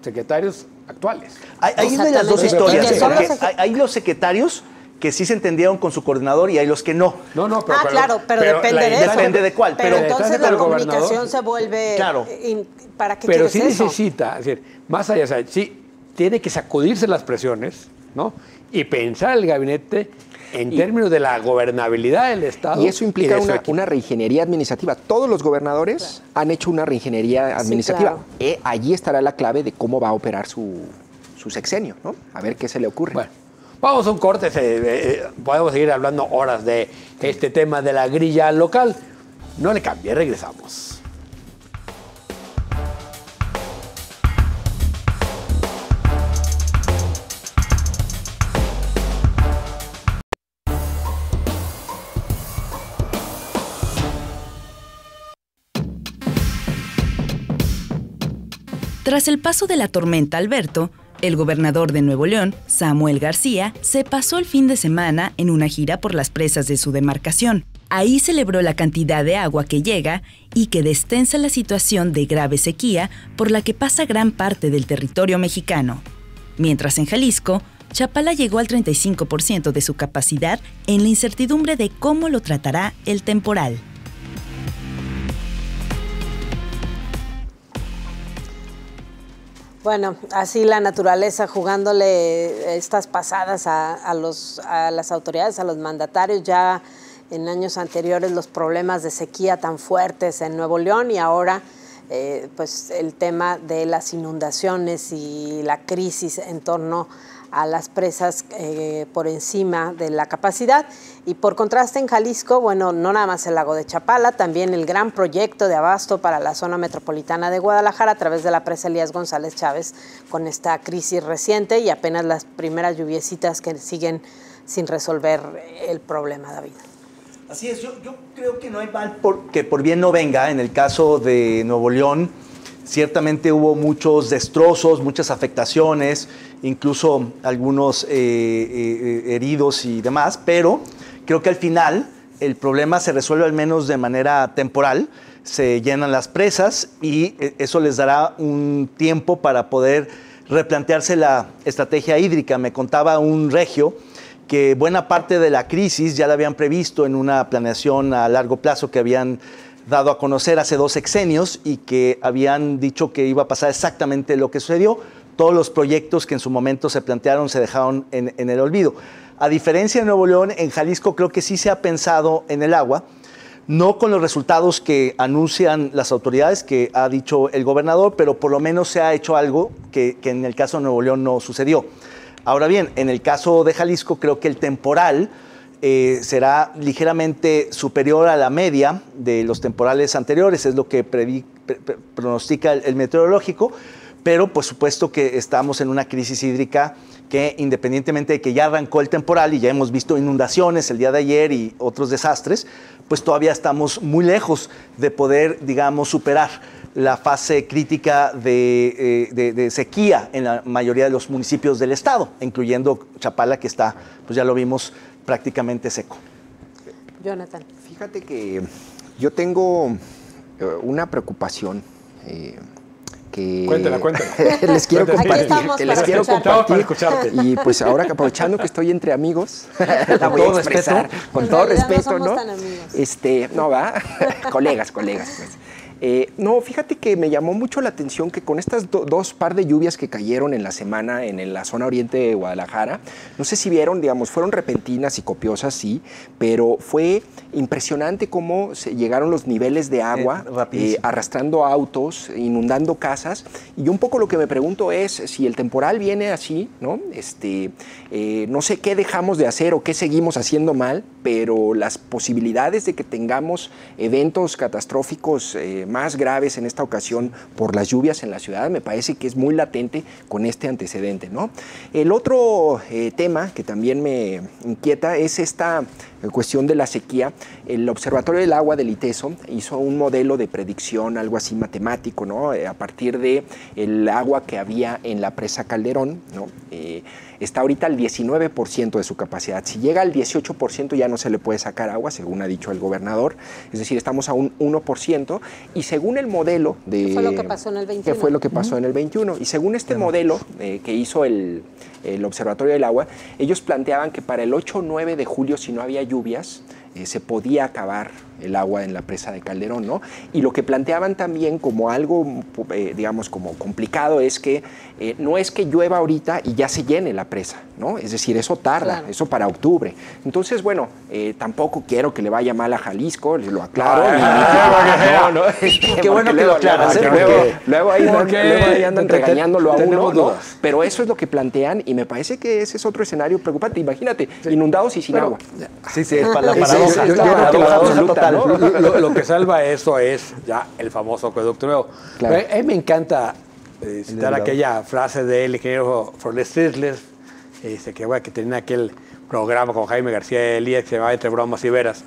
Secretarios actuales. Hay de las dos historias. Hay los secretarios que sí se entendieron con su coordinador y hay los que no. Pero depende de eso. Depende de cuál. Pero entonces la comunicación se vuelve... Claro. ¿Para qué pero quieres sí eso? necesita, es decir, más allá, o sea, sí tiene que sacudirse las presiones, ¿no? Y pensar el gabinete en términos de la gobernabilidad del Estado. Y eso implica una reingeniería administrativa. Todos los gobernadores han hecho una reingeniería administrativa. Sí, claro. Allí estará la clave de cómo va a operar su sexenio, ¿no? A ver qué se le ocurre. Bueno. Vamos a un corte, podemos seguir hablando horas de este tema de la grilla local. No le cambie, regresamos. Tras el paso de la tormenta Alberto, el gobernador de Nuevo León, Samuel García, se pasó el fin de semana en una gira por las presas de su demarcación. Ahí celebró la cantidad de agua que llega y que destensa la situación de grave sequía por la que pasa gran parte del territorio mexicano. Mientras en Jalisco, Chapala llegó al 35% de su capacidad en la incertidumbre de cómo lo tratará el temporal. Bueno, así la naturaleza jugándole estas pasadas a las autoridades, a los mandatarios, ya en años anteriores los problemas de sequía tan fuertes en Nuevo León y ahora pues el tema de las inundaciones y la crisis en torno a las presas por encima de la capacidad. Y por contraste en Jalisco, bueno, no nada más el lago de Chapala, también el gran proyecto de abasto para la zona metropolitana de Guadalajara a través de la presa Elías González Chávez con esta crisis reciente y apenas las primeras lluviecitas que siguen sin resolver el problema, David. Así es, yo creo que no hay mal que por bien no venga. En el caso de Nuevo León, ciertamente hubo muchos destrozos, muchas afectaciones, incluso algunos heridos y demás, pero creo que al final el problema se resuelve al menos de manera temporal, se llenan las presas y eso les dará un tiempo para poder replantearse la estrategia hídrica. Me contaba un regio que buena parte de la crisis ya la habían previsto en una planeación a largo plazo que habían dado a conocer hace 2 sexenios y que habían dicho que iba a pasar exactamente lo que sucedió. Todos los proyectos que en su momento se plantearon se dejaron en el olvido. A diferencia de Nuevo León, en Jalisco creo que sí se ha pensado en el agua, no con los resultados que anuncian las autoridades, que ha dicho el gobernador, pero por lo menos se ha hecho algo que en el caso de Nuevo León no sucedió. Ahora bien, en el caso de Jalisco creo que el temporal será ligeramente superior a la media de los temporales anteriores, es lo que pronostica el meteorológico, pero por supuesto que estamos en una crisis hídrica que, independientemente de que ya arrancó el temporal y ya hemos visto inundaciones el día de ayer y otros desastres, pues todavía estamos muy lejos de poder, digamos, superar la fase crítica de sequía en la mayoría de los municipios del estado, incluyendo Chapala, que está, pues ya lo vimos, prácticamente seco. Jonathan. Fíjate que yo tengo una preocupación que Cuéntala. les quiero compartir. Aquí estamos para escucharte. Y pues ahora que aprovechando que estoy entre amigos, la voy a expresar con todo respeto, no ¿no? somos tan amigos. No va, colegas, pues. No, fíjate que me llamó mucho la atención que con estas dos par de lluvias que cayeron en la semana en la zona oriente de Guadalajara, no sé si vieron, digamos, fueron repentinas y copiosas, sí, pero fue impresionante cómo llegaron los niveles de agua arrastrando autos, inundando casas. Y yo un poco lo que me pregunto es si el temporal viene así, ¿no? No sé qué dejamos de hacer o qué seguimos haciendo mal, pero las posibilidades de que tengamos eventos catastróficos más graves en esta ocasión por las lluvias en la ciudad me parece que es muy latente con este antecedente, ¿no? El otro tema que también me inquieta es esta cuestión de la sequía. El Observatorio del Agua del ITESO hizo un modelo de predicción, algo así matemático, ¿no? A partir de el agua que había en la presa Calderón, ¿no? Está ahorita al 19% de su capacidad. Si llega al 18% ya no se le puede sacar agua, según ha dicho el gobernador. Es decir, estamos a un 1%. Y según el modelo de... ¿Qué fue lo que pasó en el 21? ¿Qué fue lo que pasó en el 21? Y según este modelo que hizo el Observatorio del Agua, ellos planteaban que para el 8 o 9 de julio, si no había lluvias, se podía acabar el agua en la presa de Calderón, ¿no? Y lo que planteaban también como algo, digamos, como complicado es que no es que llueva ahorita y ya se llene la presa, ¿no? Es decir, eso tarda, eso para octubre. Entonces, bueno, tampoco quiero que le vaya mal a Jalisco, lo aclaro. Qué bueno que lo aclaras. Luego ahí andan regañándolo a uno, ¿no? Pero eso es lo que plantean y me parece que ese es otro escenario preocupante. Imagínate, inundados y sin agua. Sí, es para la paradoja. Lo que salva eso es ya el famoso acueducto nuevo. Claro. A mí me encanta citar aquella frase del ingeniero Forlés Cisles, que tenía aquel programa con Jaime García Elías que se llamaba Entre Bromas y Veras,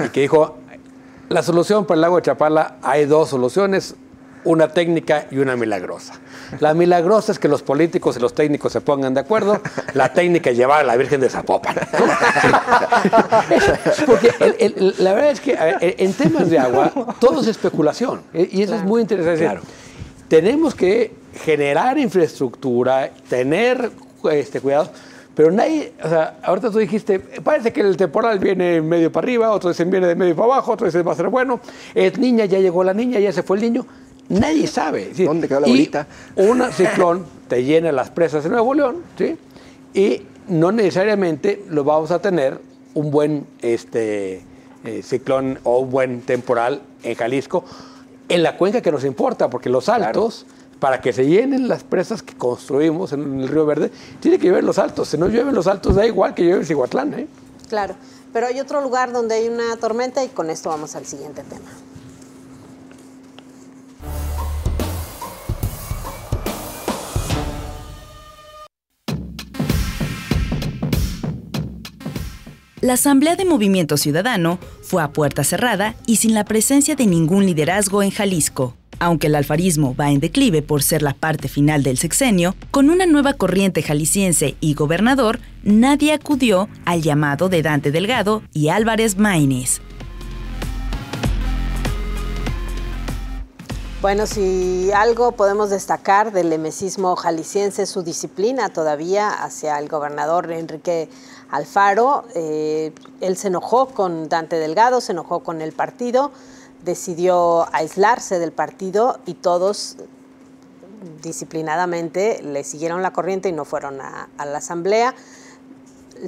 y que dijo, la solución para el lago de Chapala hay 2 soluciones, una técnica y una milagrosa. La milagrosa es que los políticos y los técnicos se pongan de acuerdo. La técnica es llevar a la Virgen de Zapopan. Porque la verdad es que en temas de agua todo es especulación. Y eso es muy interesante. Claro. Tenemos que generar infraestructura, tener cuidado. Pero nadie, o sea, ahorita tú dijiste, parece que el temporal viene medio para arriba, otros dicen viene de medio para abajo, otros dicen va a ser bueno. Es niña, ya llegó la niña, ya se fue el niño. Nadie sabe. ¿Sí? ¿Dónde quedó la bolita? Un ciclón te llena las presas de Nuevo León, ¿sí? Y no necesariamente lo vamos a tener un buen ciclón o un buen temporal en Jalisco, en la cuenca que nos importa, porque los altos, para que se llenen las presas que construimos en el Río Verde, tiene que llover los altos. Si no llueven los altos, da igual que llueve en Cihuatlán, ¿eh? Claro, pero hay otro lugar donde hay una tormenta y con esto vamos al siguiente tema. La Asamblea de Movimiento Ciudadano fue a puerta cerrada y sin la presencia de ningún liderazgo en Jalisco. Aunque el alfarismo va en declive por ser la parte final del sexenio, con una nueva corriente jalisciense y gobernador, nadie acudió al llamado de Dante Delgado y Álvarez Maínez. Bueno, si algo podemos destacar del emesismo jalisciense es su disciplina todavía hacia el gobernador Enrique Alfaro. Él se enojó con Dante Delgado, se enojó con el partido, decidió aislarse del partido y todos disciplinadamente le siguieron la corriente y no fueron a la asamblea.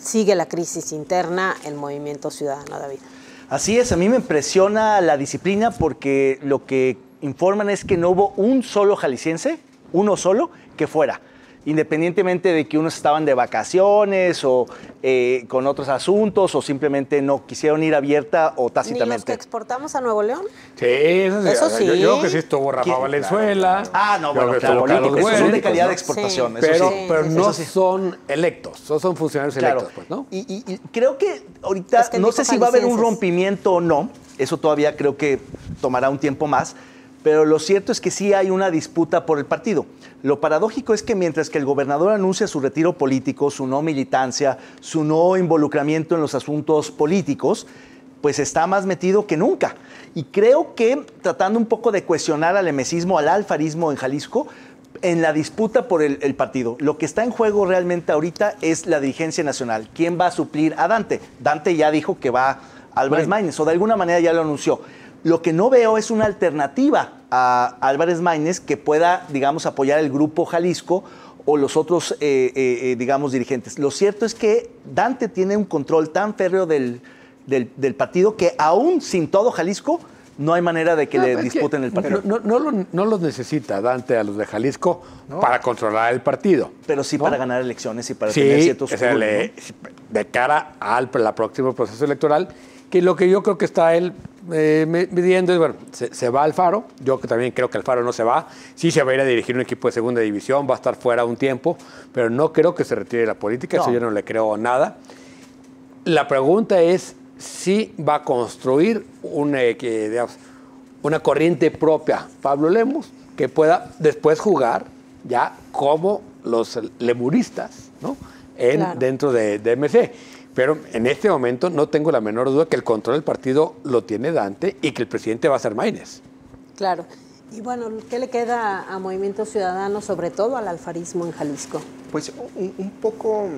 Sigue la crisis interna en Movimiento Ciudadano, David. Así es, a mí me impresiona la disciplina porque lo que informan es que no hubo un solo jalisciense, uno solo, que fuera. Independientemente de que unos estaban de vacaciones o con otros asuntos o simplemente no quisieron ir abierta o tácitamente. ¿Ni los que exportamos a Nuevo León? Sí, eso sí. Yo creo que sí estuvo Rafa Valenzuela. Ah, no, bueno, claro, políticos, son de calidad de exportación. Sí. Eso Pero sí. no Eso sí. son electos, son funcionarios electos, pues, ¿no? Y creo que ahorita, Es que no sé si va a haber un jaliscienses. rompimiento o no, eso todavía creo que tomará un tiempo más, pero lo cierto es que sí hay una disputa por el partido. Lo paradójico es que mientras que el gobernador anuncia su retiro político, su no militancia, su no involucramiento en los asuntos políticos, pues está más metido que nunca. Y creo que tratando un poco de cuestionar al emesismo, al alfarismo en Jalisco, en la disputa por el partido. Lo que está en juego realmente ahorita es la dirigencia nacional. ¿Quién va a suplir a Dante? Dante ya dijo que va Álvarez Maínez, o de alguna manera ya lo anunció. Lo que no veo es una alternativa a Álvarez Maínez que pueda, digamos, apoyar el Grupo Jalisco o los otros, digamos, dirigentes. Lo cierto es que Dante tiene un control tan férreo del partido que aún sin todo Jalisco no hay manera de que le disputen el partido. No los necesita Dante a los de Jalisco para controlar el partido. Pero sí, ¿no?, para ganar elecciones y para sí, tener ciertos o sea, de cara al próximo proceso electoral, que lo que yo creo que está él midiendo es, bueno, se va Alfaro. Yo también creo que Alfaro no se va. Sí se va a ir a dirigir un equipo de segunda división, va a estar fuera un tiempo, pero no creo que se retire de la política, eso yo no le creo nada. La pregunta es si va a construir una corriente propia, Pablo Lemus, que pueda después jugar ya como los lemuristas, ¿no? Dentro de MC. Pero en este momento no tengo la menor duda que el control del partido lo tiene Dante y que el presidente va a ser Maínez. Claro. Y bueno, ¿qué le queda a Movimiento Ciudadano, sobre todo al alfarismo en Jalisco? Pues un poco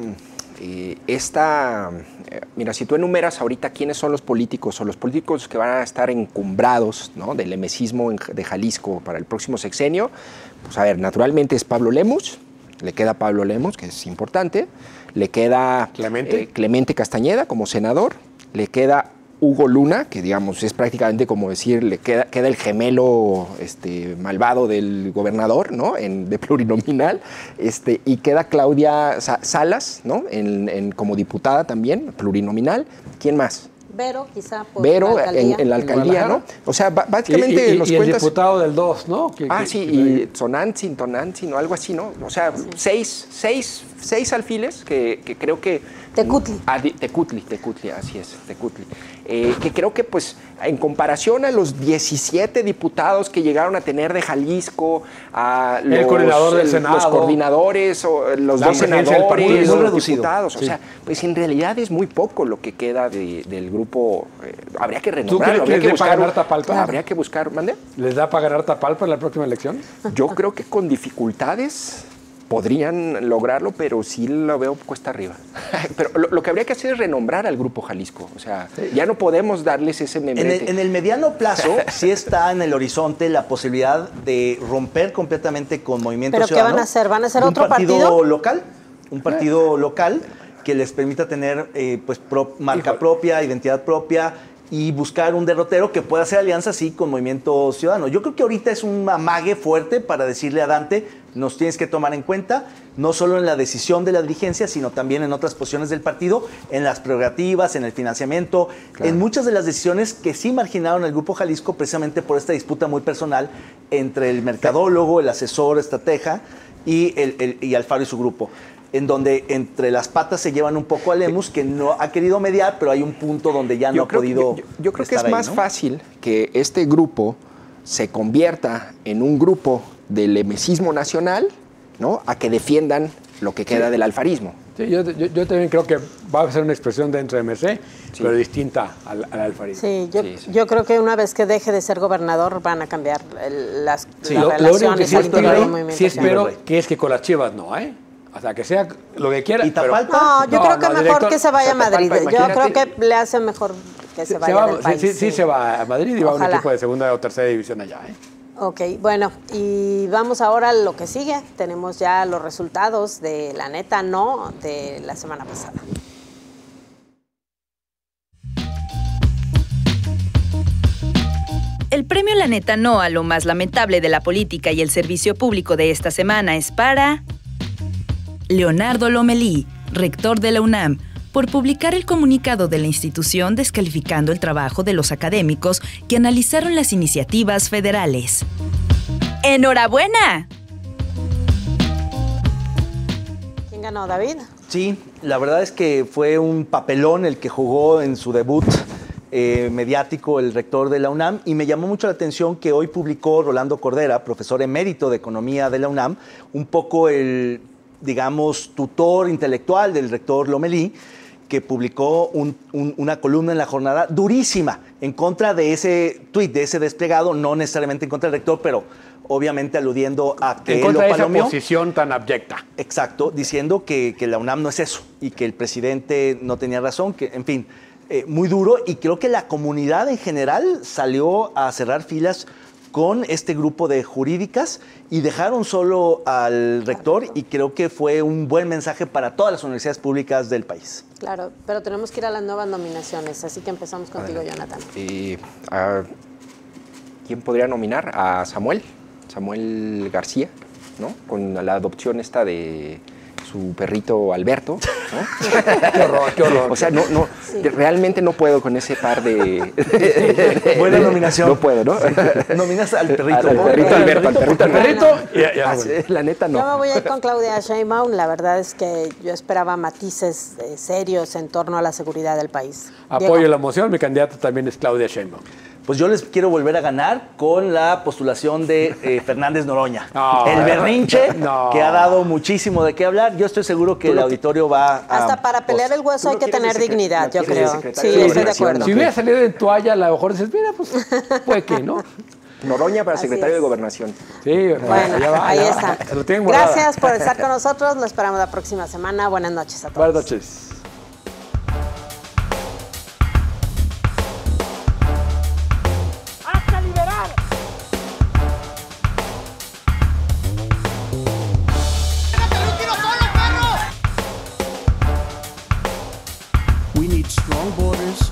mira, si tú enumeras ahorita quiénes son los políticos o los políticos que van a estar encumbrados, ¿no?, del emesismo de Jalisco para el próximo sexenio, pues a ver, naturalmente es Pablo Lemus, le queda Pablo Lemus, que es importante, le queda Clemente Castañeda como senador, le queda Hugo Luna, que digamos es prácticamente como decir, le queda el gemelo malvado del gobernador, ¿no?, de plurinominal, y queda Claudia Salas, ¿no?, como diputada también, plurinominal. ¿Quién más? Vero, quizá por Vero la alcaldía. en la alcaldía, ¿no? O sea, básicamente los y cuentas... el diputado del 2, ¿no? Y Tonantzin, o algo así, ¿no? O sea, seis alfiles que creo que... Tecutli. Tecutli, así es, Tecutli. Que creo que, pues, en comparación a los 17 diputados que llegaron a tener de Jalisco, a el coordinador del Senado, los coordinadores, o los dos senadores, los diputados, sí. O sea, pues en realidad es muy poco lo que queda del grupo. Habría que renombrarlo. ¿Tú crees que les da para ganar Tapalpa? Habría que buscar, ¿mande? ¿Les da para ganar Tapalpa en la próxima elección? Yo creo que con dificultades podrían lograrlo, pero sí lo veo cuesta arriba. Pero lo que habría que hacer es renombrar al Grupo Jalisco. O sea, ya no podemos darles ese membrete. En el mediano plazo sí está en el horizonte la posibilidad de romper completamente con Movimiento ¿Pero Ciudadano. qué van a hacer? ¿Van a hacer otro partido local? Un partido local que les permita tener marca propia, identidad propia y buscar un derrotero que pueda hacer alianza así con Movimiento Ciudadano. Yo creo que ahorita es un amague fuerte para decirle a Dante, nos tienes que tomar en cuenta, no solo en la decisión de la dirigencia, sino también en otras posiciones del partido, en las prerrogativas, en el financiamiento, en muchas de las decisiones que sí marginaron el Grupo Jalisco precisamente por esta disputa muy personal entre el mercadólogo, el asesor, estratega y Alfaro y su grupo, en donde entre las patas se llevan un poco a Lemus, que no ha querido mediar, pero hay un punto donde ya no ha podido. Yo creo que es más fácil que este grupo se convierta en un grupo del emesismo nacional, ¿no?, a que defiendan lo que queda del alfarismo. Sí, yo también creo que va a ser una expresión dentro de MC, pero distinta al alfarismo. Sí, yo creo que una vez que deje de ser gobernador van a cambiar las lo relaciones. Sí espero que es que con las Chivas no, ¿eh? O sea, que sea lo que quiera. ¿Y Tapalpa? No, yo creo que mejor que se vaya a Madrid. Yo creo que le hace mejor que se vaya del país. Sí, se va a Madrid y va a un Ojalá. equipo de segunda o tercera división allá. Ok, bueno, y vamos ahora a lo que sigue. Tenemos ya los resultados de La Neta No de la semana pasada. El premio La Neta No a lo más lamentable de la política y el servicio público de esta semana es para Leonardo Lomelí, rector de la UNAM, por publicar el comunicado de la institución descalificando el trabajo de los académicos que analizaron las iniciativas federales. ¡Enhorabuena! ¿Quién ganó, David? Sí, la verdad es que fue un papelón el que jugó en su debut mediático el rector de la UNAM, y me llamó mucho la atención que hoy publicó Rolando Cordera, profesor emérito de Economía de la UNAM, un poco el, digamos, tutor intelectual del rector Lomelí, que publicó una columna en La Jornada durísima en contra de ese tuit, de ese desplegado, no necesariamente en contra del rector, pero obviamente aludiendo a que En contra él de lo esa palomeó. posición tan abyecta. Exacto, diciendo que la UNAM no es eso y que el presidente no tenía razón, que, en fin, muy duro, y creo que la comunidad en general salió a cerrar filas con este grupo de jurídicas y dejaron solo al rector, y creo que fue un buen mensaje para todas las universidades públicas del país. Claro, pero tenemos que ir a las nuevas nominaciones, así que empezamos contigo, Jonathan. ¿Quién podría nominar? A Samuel García, ¿no? Con la adopción esta de su perrito Alberto, ¿no? Qué horror. O sea, Sí. realmente no puedo con ese par de... Buena nominación. No puedo, ¿no? Nominas al perrito. Al perrito Alberto, al perrito. Ya, La neta no. Yo me voy a ir con Claudia Sheinbaum. La verdad es que yo esperaba matices serios en torno a la seguridad del país. Apoyo Diego. la moción, mi candidata también es Claudia Sheinbaum. Pues yo les quiero volver a ganar con la postulación de Fernández Noroña. No, el berrinche no. que ha dado muchísimo de qué hablar. Yo estoy seguro que el auditorio va a... Hasta para pelear el hueso hay que tener dignidad, yo creo. Sí, secretario estoy de de Gobernación, acuerdo. Si hubiera salido en toalla, a lo mejor dices, mira, pues puede que, ¿no? Noroña para Así secretario es. de Gobernación. Sí, Bueno, allá va, ahí allá está. va. Se lo tienen guardada. Gracias por estar con nosotros. Lo esperamos la próxima semana. Buenas noches a todos. Buenas noches. We need strong borders,